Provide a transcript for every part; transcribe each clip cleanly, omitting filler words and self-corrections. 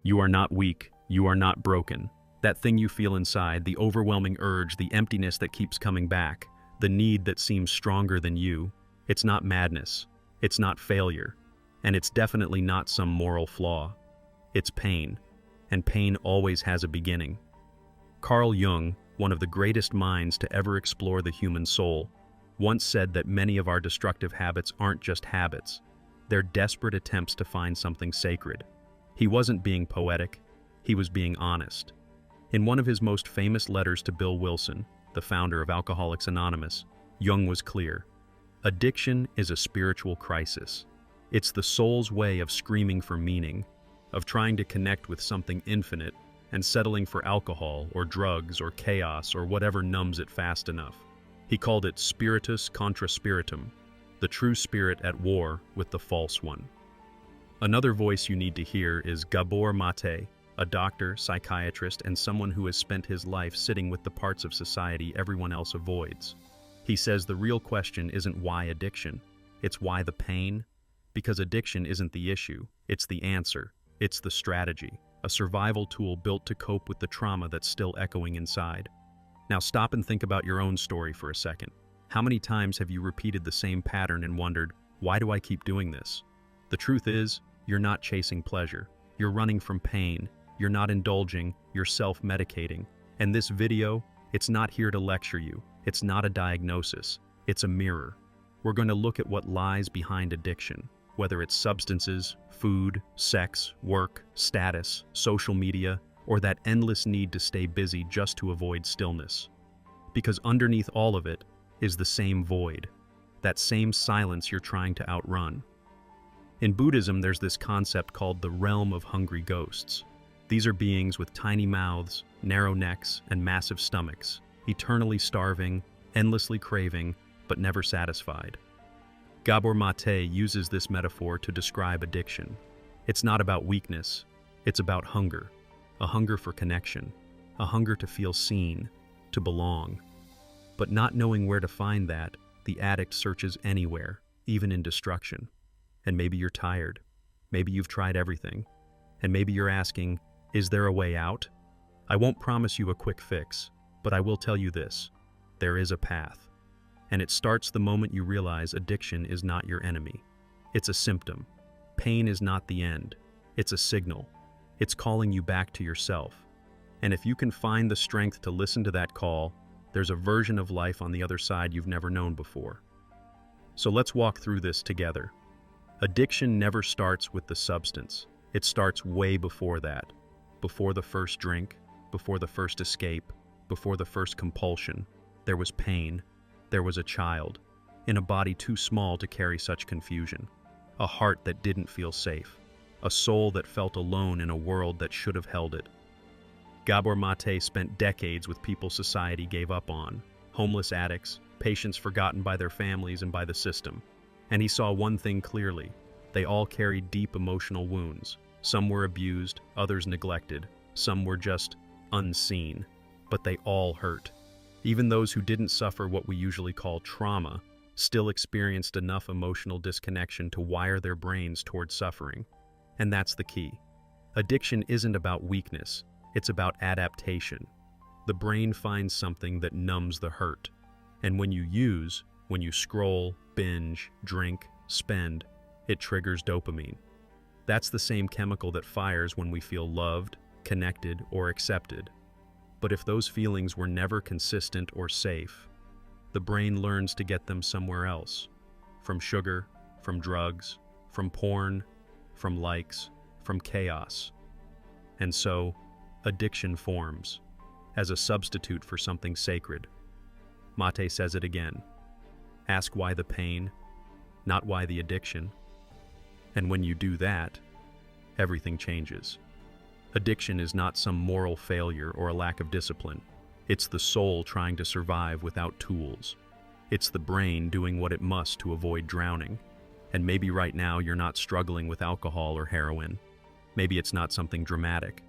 You are not weak. You are not broken. That thing you feel inside, the overwhelming urge, the emptiness that keeps coming back, the need that seems stronger than you, it's not madness. It's not failure. And it's definitely not some moral flaw. It's pain. And pain always has a beginning. Carl Jung, one of the greatest minds to ever explore the human soul, once said that many of our destructive habits aren't just habits. They're desperate attempts to find something sacred. He wasn't being poetic. He was being honest. In one of his most famous letters to Bill Wilson, the founder of Alcoholics Anonymous, Jung was clear. Addiction is a spiritual crisis. It's the soul's way of screaming for meaning, of trying to connect with something infinite and settling for alcohol or drugs or chaos or whatever numbs it fast enough. He called it spiritus contra spiritum, the true spirit at war with the false one. Another voice you need to hear is Gabor Mate, a doctor, psychiatrist, and someone who has spent his life sitting with the parts of society everyone else avoids. He says the real question isn't why addiction, it's why the pain? Because addiction isn't the issue, it's the answer, it's the strategy, a survival tool built to cope with the trauma that's still echoing inside. Now stop and think about your own story for a second. How many times have you repeated the same pattern and wondered, why do I keep doing this? The truth is, you're not chasing pleasure. You're running from pain. You're not indulging. You're self-medicating. And this video, it's not here to lecture you. It's not a diagnosis. It's a mirror. We're going to look at what lies behind addiction, whether it's substances, food, sex, work, status, social media, or that endless need to stay busy just to avoid stillness. Because underneath all of it is the same void, that same silence you're trying to outrun. In Buddhism, there's this concept called the realm of hungry ghosts. These are beings with tiny mouths, narrow necks, and massive stomachs, eternally starving, endlessly craving, but never satisfied. Gabor Mate uses this metaphor to describe addiction. It's not about weakness, it's about hunger. A hunger for connection, a hunger to feel seen, to belong. But not knowing where to find that, the addict searches anywhere, even in destruction. And maybe you're tired. Maybe you've tried everything. And maybe you're asking, is there a way out? I won't promise you a quick fix, but I will tell you this. There is a path. And it starts the moment you realize addiction is not your enemy. It's a symptom. Pain is not the end. It's a signal. It's calling you back to yourself. And if you can find the strength to listen to that call, there's a version of life on the other side you've never known before. So let's walk through this together. Addiction never starts with the substance. It starts way before that. Before the first drink, before the first escape, before the first compulsion, there was pain. There was a child, in a body too small to carry such confusion. A heart that didn't feel safe. A soul that felt alone in a world that should have held it. Gabor Mate spent decades with people society gave up on. Homeless addicts, patients forgotten by their families and by the system. And he saw one thing clearly. They all carried deep emotional wounds. Some were abused, others neglected. Some were just unseen. But they all hurt. Even those who didn't suffer what we usually call trauma still experienced enough emotional disconnection to wire their brains toward suffering. And that's the key. Addiction isn't about weakness, it's about adaptation. The brain finds something that numbs the hurt. And when you use, when you scroll, binge, drink, spend, it triggers dopamine. That's the same chemical that fires when we feel loved, connected, or accepted. But if those feelings were never consistent or safe, the brain learns to get them somewhere else. From sugar, from drugs, from porn, from likes, from chaos. And so, addiction forms, as a substitute for something sacred. Mate says it again. Ask why the pain, not why the addiction. And when you do that, everything changes. Addiction is not some moral failure or a lack of discipline. It's the soul trying to survive without tools. It's the brain doing what it must to avoid drowning. And maybe right now you're not struggling with alcohol or heroin. Maybe it's not something dramatic.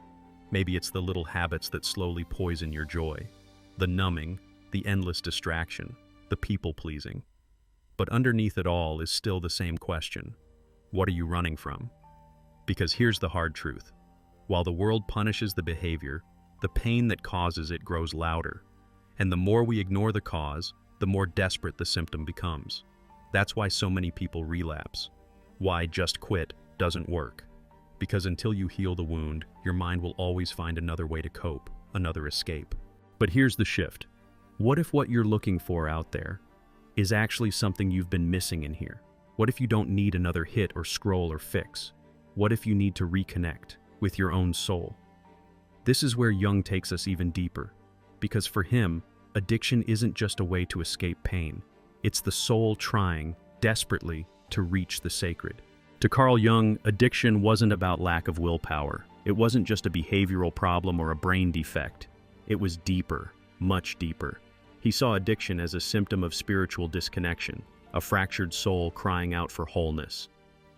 Maybe it's the little habits that slowly poison your joy. The numbing, the endless distraction, the people-pleasing. But underneath it all is still the same question. What are you running from? Because here's the hard truth. While the world punishes the behavior, the pain that causes it grows louder. And the more we ignore the cause, the more desperate the symptom becomes. That's why so many people relapse. Why just quit doesn't work. Because until you heal the wound, your mind will always find another way to cope, another escape. But here's the shift. What if what you're looking for out there is actually something you've been missing in here? What if you don't need another hit or scroll or fix? What if you need to reconnect with your own soul? This is where Jung takes us even deeper. Because for him, addiction isn't just a way to escape pain. It's the soul trying, desperately, to reach the sacred. To Carl Jung, addiction wasn't about lack of willpower. It wasn't just a behavioral problem or a brain defect. It was deeper, much deeper. He saw addiction as a symptom of spiritual disconnection, a fractured soul crying out for wholeness.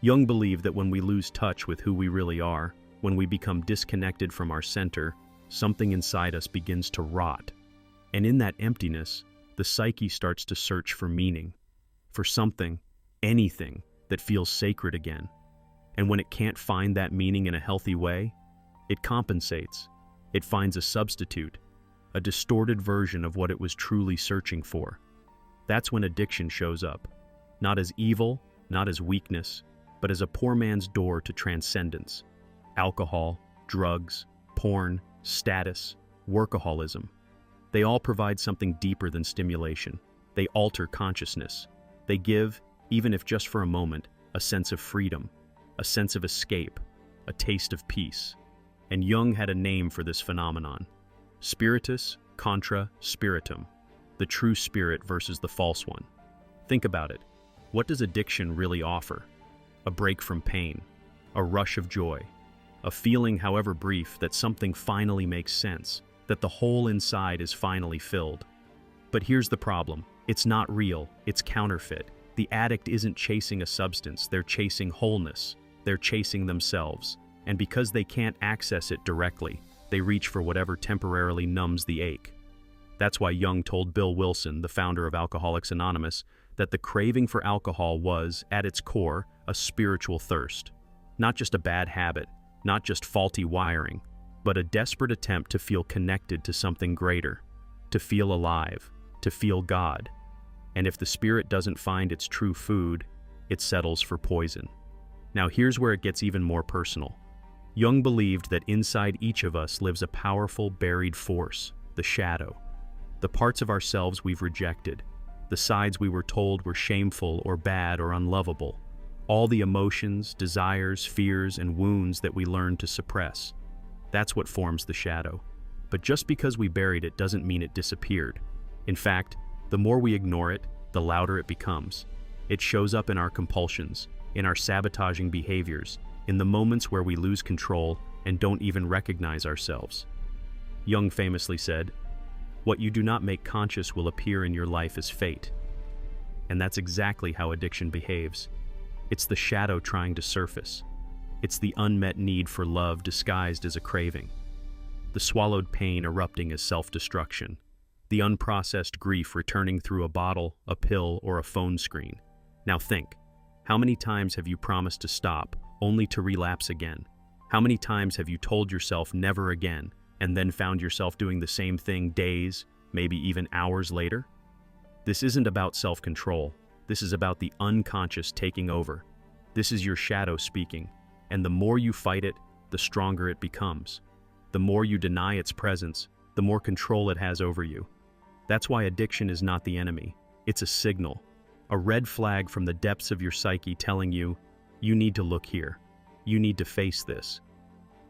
Jung believed that when we lose touch with who we really are, when we become disconnected from our center, something inside us begins to rot. And in that emptiness, the psyche starts to search for meaning, for something, anything, that feels sacred again. And when it can't find that meaning in a healthy way, it compensates. It finds a substitute, a distorted version of what it was truly searching for. That's when addiction shows up, not as evil, not as weakness, but as a poor man's door to transcendence. Alcohol, drugs, porn, status, workaholism. They all provide something deeper than stimulation. They alter consciousness. They give, even if just for a moment, a sense of freedom, a sense of escape, a taste of peace. And Jung had a name for this phenomenon: spiritus contra spiritum, the true spirit versus the false one. Think about it. What does addiction really offer? A break from pain, a rush of joy, a feeling, however brief, that something finally makes sense, that the hole inside is finally filled. But here's the problem. It's not real, it's counterfeit. The addict isn't chasing a substance, they're chasing wholeness. They're chasing themselves. And because they can't access it directly, they reach for whatever temporarily numbs the ache. That's why Jung told Bill Wilson, the founder of Alcoholics Anonymous, that the craving for alcohol was, at its core, a spiritual thirst. Not just a bad habit, not just faulty wiring, but a desperate attempt to feel connected to something greater, to feel alive, to feel God. And if the spirit doesn't find its true food, it settles for poison. Now here's where it gets even more personal. Jung believed that inside each of us lives a powerful buried force, the shadow. The parts of ourselves we've rejected, the sides we were told were shameful or bad or unlovable, all the emotions, desires, fears, and wounds that we learned to suppress. That's what forms the shadow. But just because we buried it doesn't mean it disappeared. In fact, the more we ignore it, the louder it becomes. It shows up in our compulsions, in our sabotaging behaviors, in the moments where we lose control and don't even recognize ourselves. Jung famously said, "What you do not make conscious will appear in your life as fate." And that's exactly how addiction behaves. It's the shadow trying to surface. It's the unmet need for love disguised as a craving. The swallowed pain erupting as self-destruction. The unprocessed grief returning through a bottle, a pill, or a phone screen. Now think, how many times have you promised to stop, only to relapse again? How many times have you told yourself never again, and then found yourself doing the same thing days, maybe even hours later? This isn't about self-control. This is about the unconscious taking over. This is your shadow speaking, and the more you fight it, the stronger it becomes. The more you deny its presence, the more control it has over you. That's why addiction is not the enemy. It's a signal, a red flag from the depths of your psyche telling you, you need to look here. You need to face this.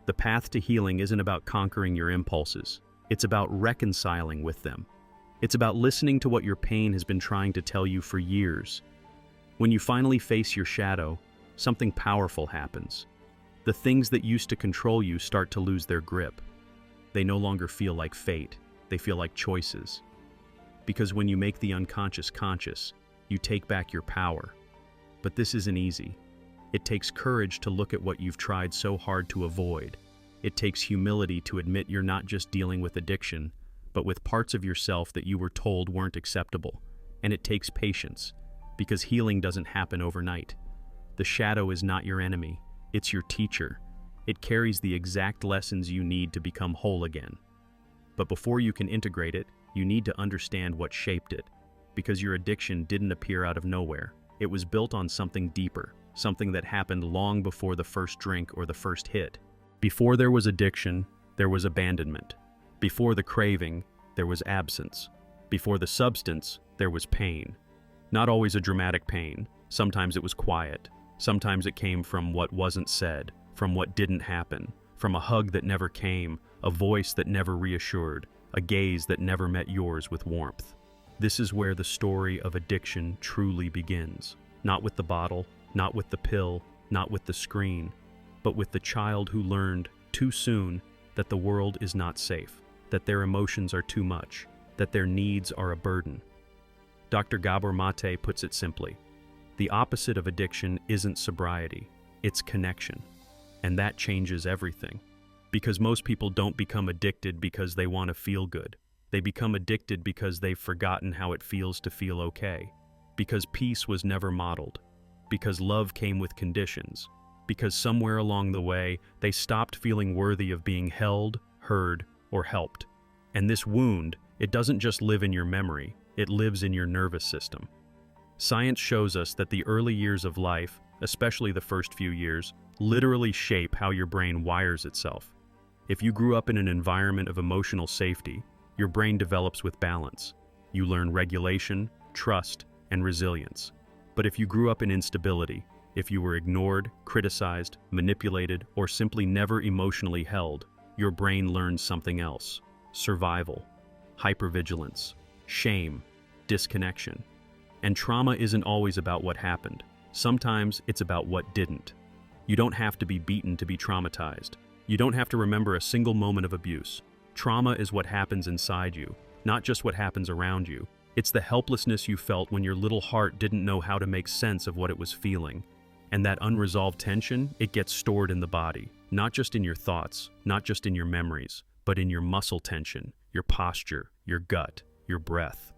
The path to healing isn't about conquering your impulses. It's about reconciling with them. It's about listening to what your pain has been trying to tell you for years. When you finally face your shadow, something powerful happens. The things that used to control you start to lose their grip. They no longer feel like fate. They feel like choices. Because when you make the unconscious conscious, you take back your power. But this isn't easy. It takes courage to look at what you've tried so hard to avoid. It takes humility to admit you're not just dealing with addiction, but with parts of yourself that you were told weren't acceptable. And it takes patience, because healing doesn't happen overnight. The shadow is not your enemy, it's your teacher. It carries the exact lessons you need to become whole again. But before you can integrate it, you need to understand what shaped it. Because your addiction didn't appear out of nowhere. It was built on something deeper, something that happened long before the first drink or the first hit. Before there was addiction, there was abandonment. Before the craving, there was absence. Before the substance, there was pain. Not always a dramatic pain. Sometimes it was quiet. Sometimes it came from what wasn't said, from what didn't happen, from a hug that never came, a voice that never reassured, a gaze that never met yours with warmth. This is where the story of addiction truly begins. Not with the bottle, not with the pill, not with the screen, but with the child who learned too soon that the world is not safe, that their emotions are too much, that their needs are a burden. Dr. Gabor Mate puts it simply: the opposite of addiction isn't sobriety, it's connection. And that changes everything. Because most people don't become addicted because they want to feel good. They become addicted because they've forgotten how it feels to feel okay. Because peace was never modeled. Because love came with conditions. Because somewhere along the way, they stopped feeling worthy of being held, heard, or helped. And this wound, it doesn't just live in your memory, it lives in your nervous system. Science shows us that the early years of life, especially the first few years, literally shape how your brain wires itself. If you grew up in an environment of emotional safety, your brain develops with balance. You learn regulation, trust, and resilience. But if you grew up in instability, if you were ignored, criticized, manipulated, or simply never emotionally held, your brain learns something else: survival, hypervigilance, shame, disconnection. And trauma isn't always about what happened. Sometimes it's about what didn't. You don't have to be beaten to be traumatized. You don't have to remember a single moment of abuse. Trauma is what happens inside you, not just what happens around you. It's the helplessness you felt when your little heart didn't know how to make sense of what it was feeling. And that unresolved tension, it gets stored in the body, not just in your thoughts, not just in your memories, but in your muscle tension, your posture, your gut, your breath.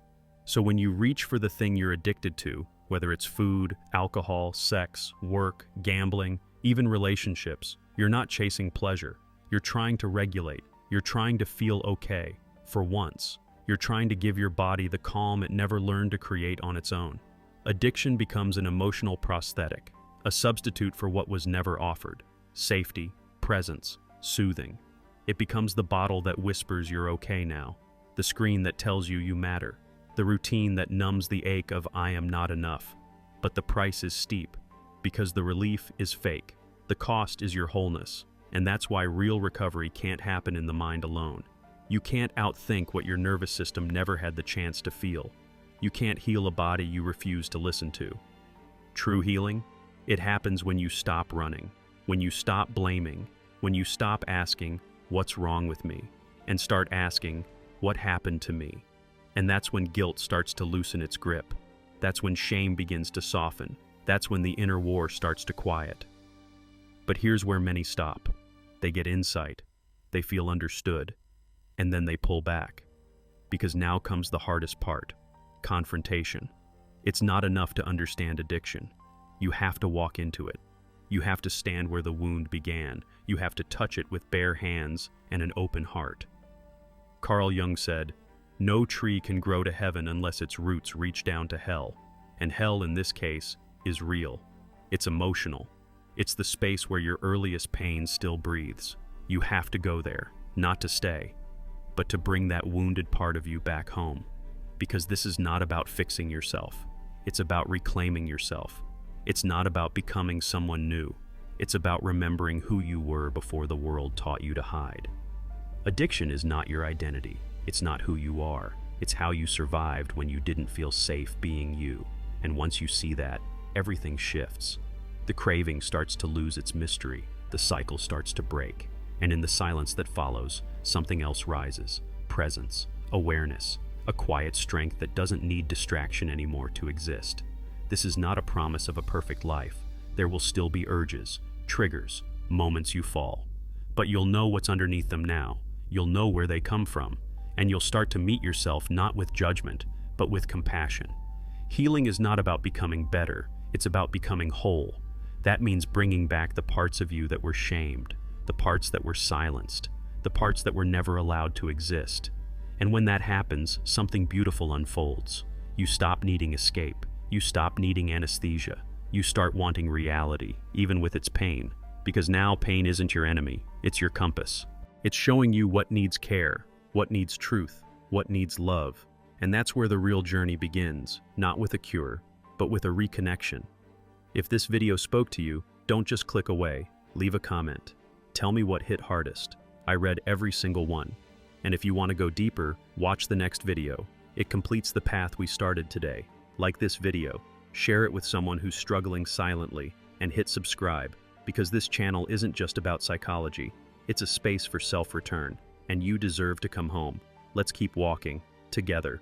So when you reach for the thing you're addicted to, whether it's food, alcohol, sex, work, gambling, even relationships, you're not chasing pleasure. You're trying to regulate. You're trying to feel okay, for once. You're trying to give your body the calm it never learned to create on its own. Addiction becomes an emotional prosthetic, a substitute for what was never offered: safety, presence, soothing. It becomes the bottle that whispers you're okay now, the screen that tells you you matter, the routine that numbs the ache of I am not enough. But the price is steep, because the relief is fake. The cost is your wholeness, and that's why real recovery can't happen in the mind alone. You can't outthink what your nervous system never had the chance to feel. You can't heal a body you refuse to listen to. True healing? It happens when you stop running, when you stop blaming, when you stop asking, what's wrong with me, and start asking, what happened to me? And that's when guilt starts to loosen its grip. That's when shame begins to soften. That's when the inner war starts to quiet. But here's where many stop. They get insight, they feel understood, and then they pull back. Because now comes the hardest part: confrontation. It's not enough to understand addiction. You have to walk into it. You have to stand where the wound began. You have to touch it with bare hands and an open heart. Carl Jung said, "No tree can grow to heaven unless its roots reach down to hell." And hell in this case is real. It's emotional. It's the space where your earliest pain still breathes. You have to go there, not to stay, but to bring that wounded part of you back home. Because this is not about fixing yourself. It's about reclaiming yourself. It's not about becoming someone new. It's about remembering who you were before the world taught you to hide. Addiction is not your identity. It's not who you are. It's how you survived when you didn't feel safe being you. And once you see that, everything shifts. The craving starts to lose its mystery. The cycle starts to break. And in the silence that follows, something else rises: presence, awareness, a quiet strength that doesn't need distraction anymore to exist. This is not a promise of a perfect life. There will still be urges, triggers, moments you fall. But you'll know what's underneath them now. You'll know where they come from. And you'll start to meet yourself not with judgment, but with compassion. Healing is not about becoming better. It's about becoming whole. That means bringing back the parts of you that were shamed, the parts that were silenced, the parts that were never allowed to exist. And when that happens, something beautiful unfolds. You stop needing escape. You stop needing anesthesia. You start wanting reality, even with its pain. Because now pain isn't your enemy, it's your compass. It's showing you what needs care, what needs truth, what needs love. And that's where the real journey begins, not with a cure, but with a reconnection. If this video spoke to you, don't just click away, leave a comment. Tell me what hit hardest. I read every single one. And if you want to go deeper, watch the next video. It completes the path we started today. Like this video, share it with someone who's struggling silently, and hit subscribe, because this channel isn't just about psychology. It's a space for self-return, and you deserve to come home. Let's keep walking, together.